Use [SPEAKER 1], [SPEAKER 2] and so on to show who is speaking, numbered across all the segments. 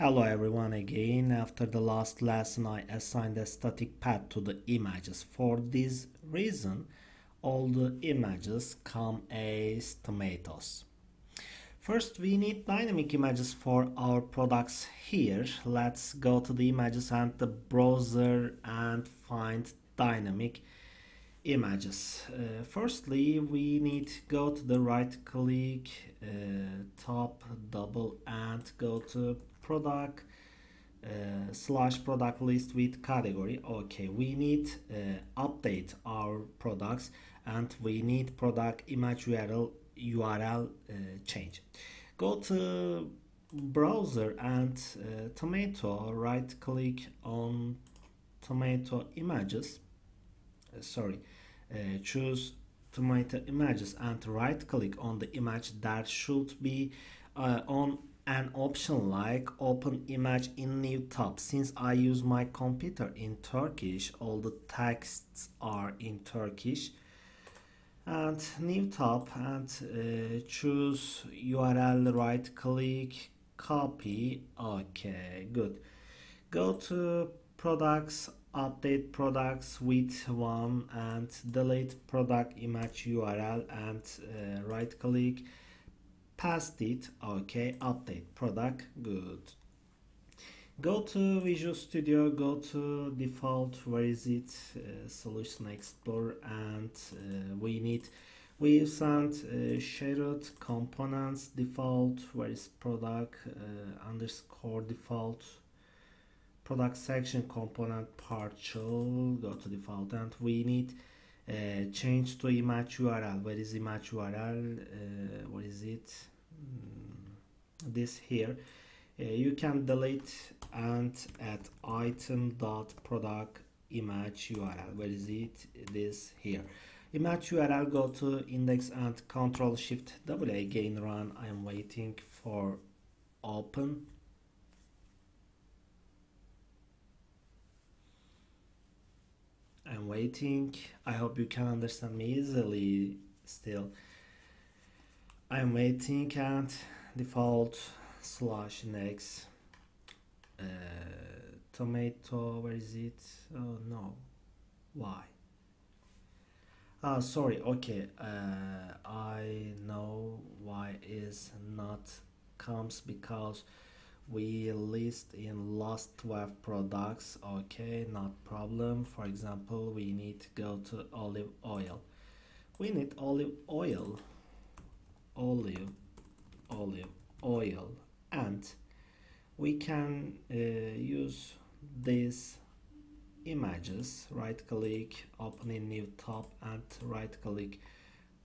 [SPEAKER 1] Hello everyone again. After the last lesson I assigned a static path to the images. For this reason all the images come as tomatoes. First we need dynamic images for our products here. Let's go to the images and the browser and find dynamic images. Firstly we need to go to the right click, top double and go to product slash product list with category. Okay, we need update our products and we need product image URL change. Go to browser and tomato, right click on tomato images, choose tomato images and right click on the image. That should be on an option like open image in new tab. Since I use my computer in Turkish, all the texts are in Turkish. And new tab and choose URL, right click, copy. Okay, good. Go to products, update products with one and delete product image URL and right click, paste it. Okay, update product. Good. Go to Visual Studio, go to default, where is it, Solution Explorer, and we sent shared components default, where is product underscore default, product section component partial, go to default, and we need change to image URL. Where is image URL? What is it? This here. You can delete and add item.product image URL. Where is it? This here. Image URL, go to index and Control Shift W again run. I am waiting for open. I'm waiting. I hope you can understand me easily still. I'm waiting and default slash index tomato, where is it? Oh no, why? Sorry. Okay, I know why is not comes, because we list in last 12 products. Okay, not problem. For example, we need to go to olive oil. We need olive oil, olive oil, and we can use these images. Right click, open in new tab and right click,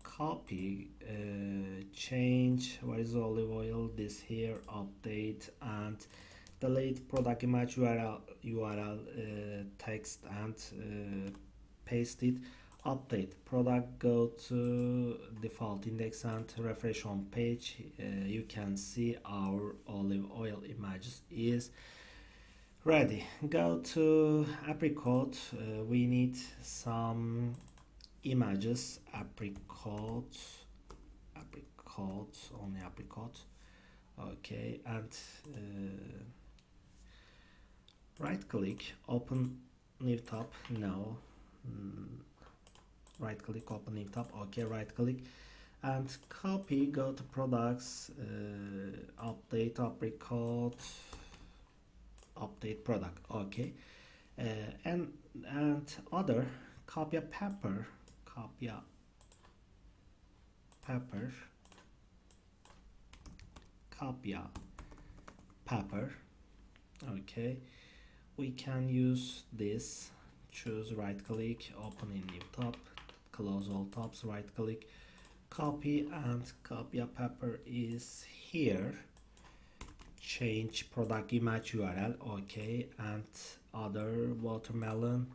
[SPEAKER 1] copy, change, where is olive oil, this here, update and delete product image URL text and paste it. Update product, go to default index and refresh on page. You can see our olive oil images is ready. Go to apricot. We need some images. Apricot, only apricot. Okay, and right click, open new tab. No, right click, open new tab. Okay, right click and copy, go to products, update apricot, update product. Okay, and other, copy pepper, pepper. Okay, we can use this. Choose right click, open in new tab, close all tabs, right click, copy, and copy a pepper is here. Change product image URL. Okay, and other watermelon,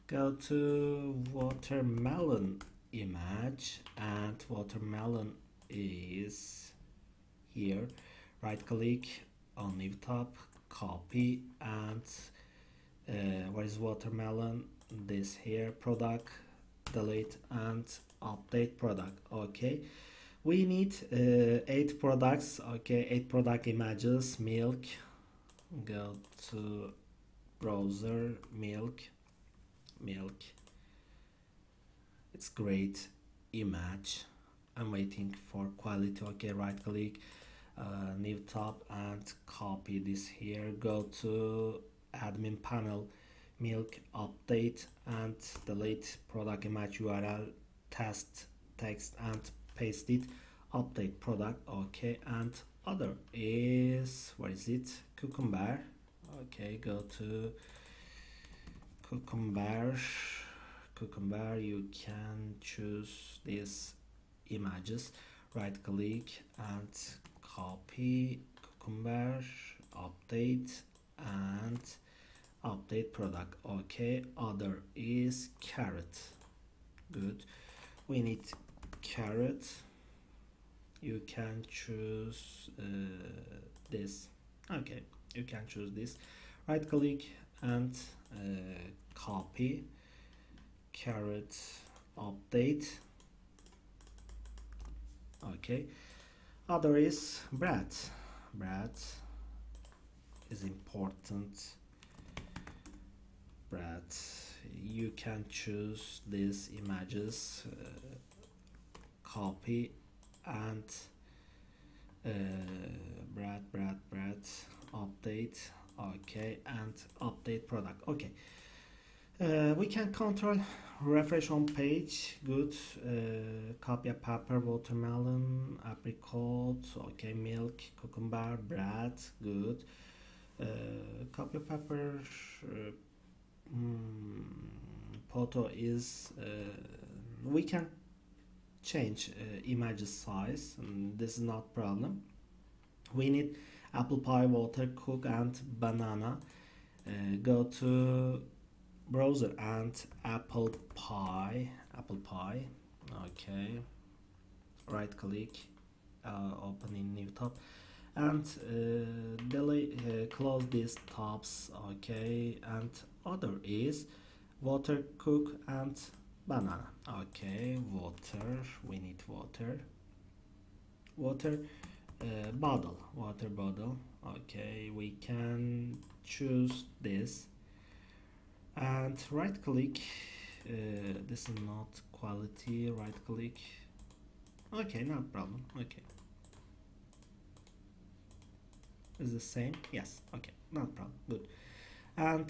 [SPEAKER 1] go to watermelon image and watermelon is here. Right click on new tab, copy, and where is watermelon, this here, product, delete and update product. Okay, we need 8 products. Okay, 8 product images: milk, go to browser, milk, it's great image. I'm waiting for quality. Okay, right click, new tab, and copy this here. Go to admin panel, milk, update, and delete product image URL, test text, and paste it. Update product. Okay, and other is, what is it, cucumber. Okay, go to cucumber. You can choose these images, right click and copy cucumber, update, and update product. Okay, other is carrot. Good, we need carrot. You can choose this. Okay, you can choose this, right click and copy carrot, update. Okay, other is bread. Bread is important. Bread, you can choose these images, copy and bread, update. Okay, and update product. Okay, we can control refresh on page. Good. Copy a pepper, watermelon, apricot. Okay, milk, cucumber, bread. Good. Copy a pepper, photo is, we can change image size, and this is not problem. We need apple pie, water, cook, and banana. Go to browser and apple pie. Okay, right click, open in new tab, and delete, close these tabs. Okay, and other is water, cook, and banana. Okay, water, we need water, bottle, water bottle. Okay, we can choose this and right click. This is not quality, right click. Okay, no problem. Okay, is the same? Yes. Okay, no problem. Good. And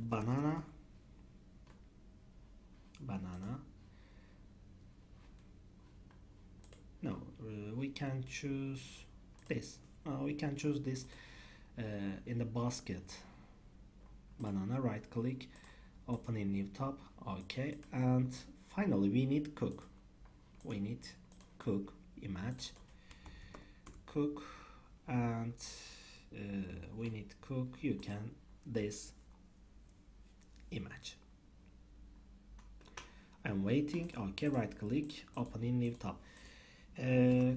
[SPEAKER 1] banana. No, we can choose this. We can choose this in the basket. Banana, right click, open in new tab. Okay, and finally we need cook. Image, cook, and we need cook. You can this image. I'm waiting. Okay, right click, open in new tab.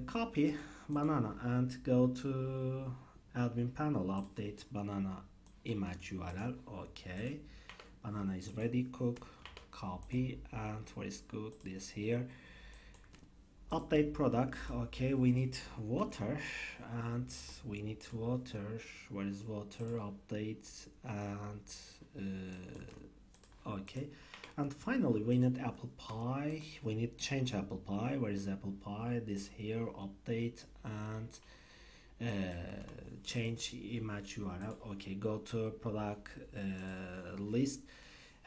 [SPEAKER 1] Copy banana and go to admin panel, update banana image URL. Okay, banana is ready. Cook, copy, and where is cook? This here. Update product. Okay, we need water, and we need water. Where is water? Update, and okay, and finally we need apple pie. We need change apple pie. Where is apple pie? This here. Update and change image URL. Okay, go to product list.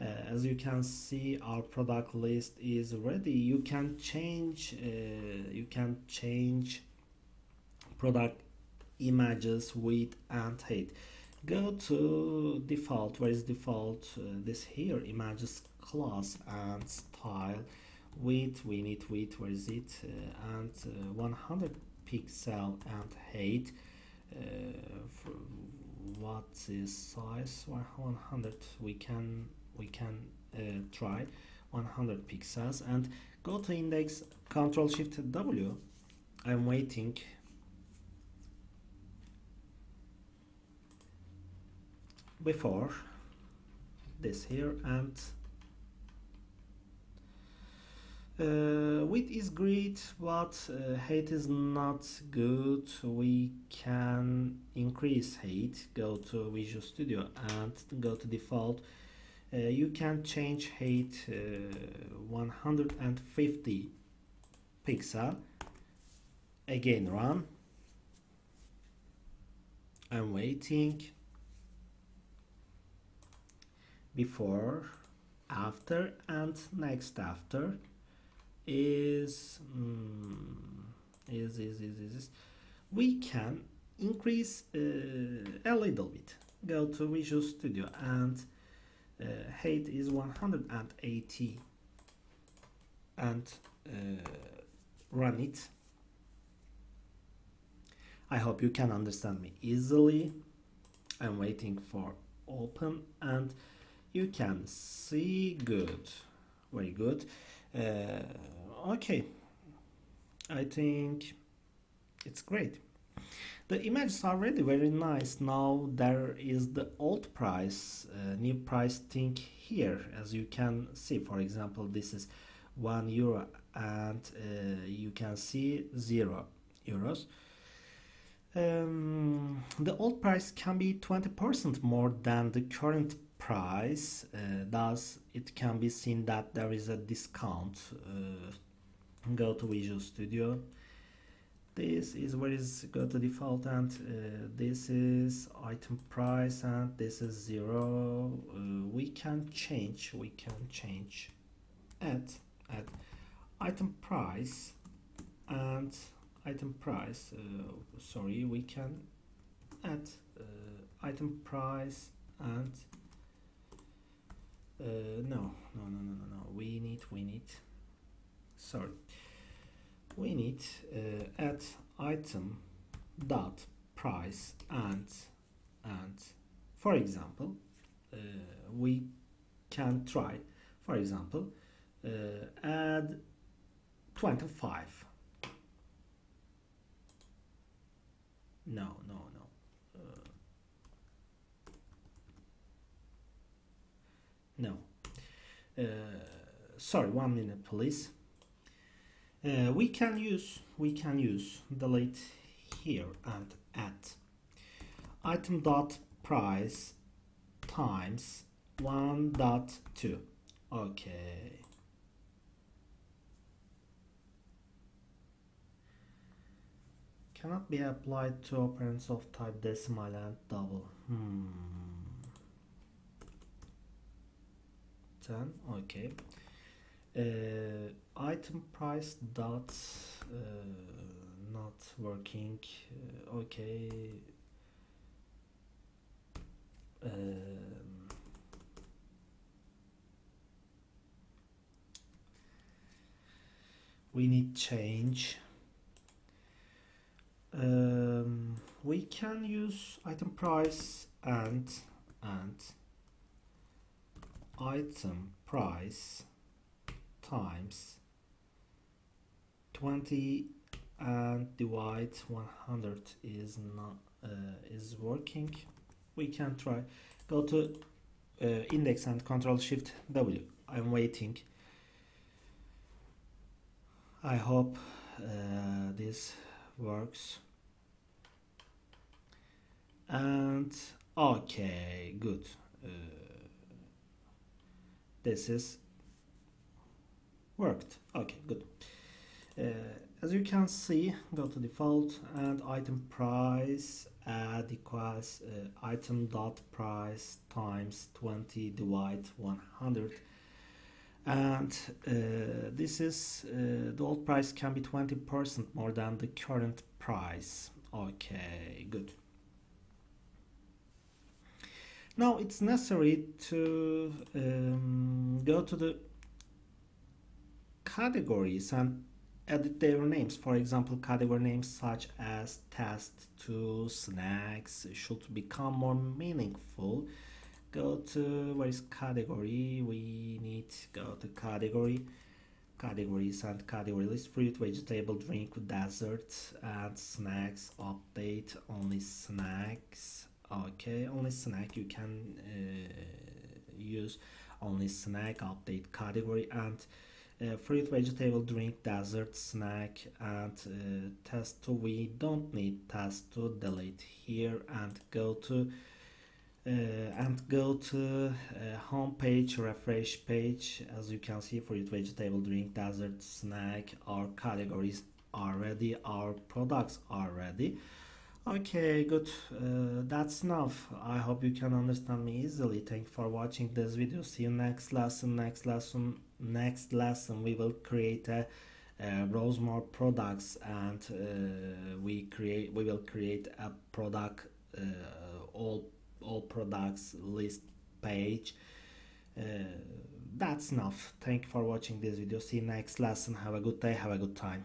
[SPEAKER 1] As you can see, our product list is ready. You can change product images width and height. Go to default. Where is default? This here, images class and style. Width, we need width. Where is it? And 100 pixel and height. What is size? 100. We can try 100 pixels and go to index, Control Shift W. I'm waiting. Before this here, and Wit is great, but hate is not good. We can increase hate. Go to Visual Studio and go to default. You can change hate 150 pixel. Again, run. I'm waiting. Before, after, and next after is we can increase a little bit. Go to Visual Studio and height is 180 and run it. I hope you can understand me easily. I'm waiting for open and you can see good, very good. Okay, I think it's great. The images are really very nice. Now there is the old price, new price thing here. As you can see, for example, this is €1 and you can see €0. The old price can be 20% more than the current price. Thus, it can be seen that there is a discount. Go to Visual Studio. This is where is go to default and this is item price and this is 0. We can change add item price and item price. Sorry, we can add item price and no. We need add item dot price and for example we can try, for example, add 25. No. No. Sorry, 1 minute, please. We can use delete here and add item dot price times 1.2. Okay. Cannot be applied to operands of type decimal and double. 10. Okay. Item price dot not working. Okay. We need change. We can use item price and item price times 20 and divide 100 is not is working. We can try. Go to index and Control Shift W. I'm waiting. I hope this works. And okay, good. This is worked. Okay, good. As you can see, go to default and item price add equals item dot price times 20 divide 100, and this is the old price can be 20% more than the current price. Okay, good. Now it's necessary to go to the categories and edit their names. For example, category names such as test, tools, snacks should become more meaningful. Go to where is category? We need to go to categories and category list: fruit, vegetable, drink, dessert, and snacks. Update only snacks. Okay, only snack. You can use only snack. Update category and fruit, vegetable, drink, dessert, snack, and test to. We don't need test to. Delete here and go to home page, refresh page. As you can see, fruit, vegetable, drink, dessert, snack, our categories are ready, our products are ready. Okay, good. That's enough. I hope you can understand me easily. Thank you for watching this video. See you next lesson. Next lesson. We will create a browse more products, and we will create a product all products list page. Uh, that's enough. Thank you for watching this video. See you next lesson. Have a good day. Have a good time.